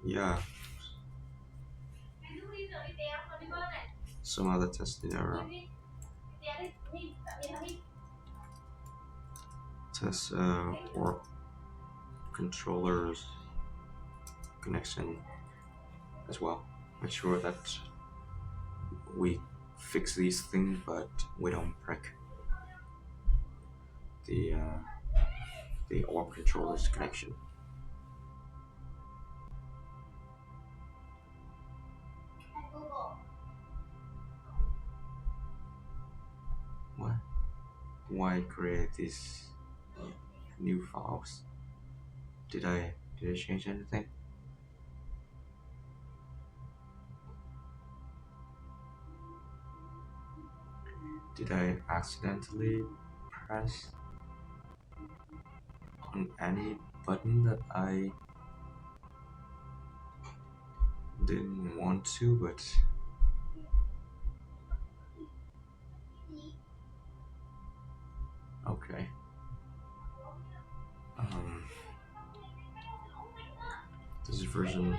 S1: Yeah. Some other testing error. Test or controllers connection as well. Make sure that we fix these things, but we don't break the orb controller's connection. What? Why create these new files? Did I change anything? Did I accidentally press on any button that I didn't want to, but okay. This is version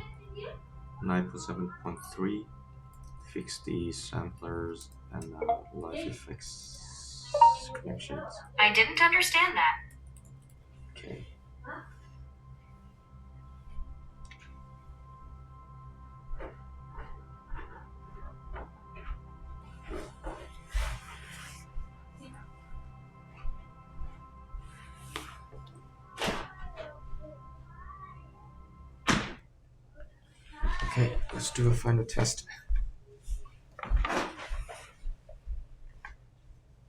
S1: 9.7.3. Fix the samplers and live effects connections.
S6: I didn't understand that.
S1: Okay. Okay, let's do a final test.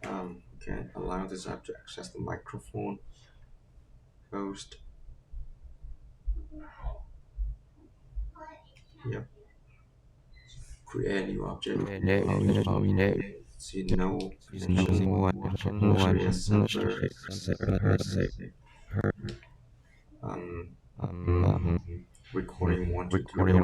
S1: Okay, allow this app to access the microphone host. Yep. Create a new object. See no recording 1 2 3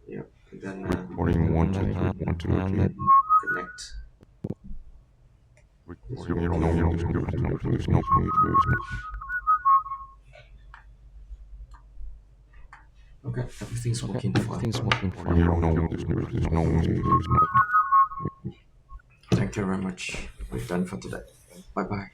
S1: Yep, and then
S4: Recording 1 2 3 1 2 3.
S1: connect. Okay, everything's working fine.
S4: Everything's working fine.
S1: Thank you very much. We're done for today. Bye bye.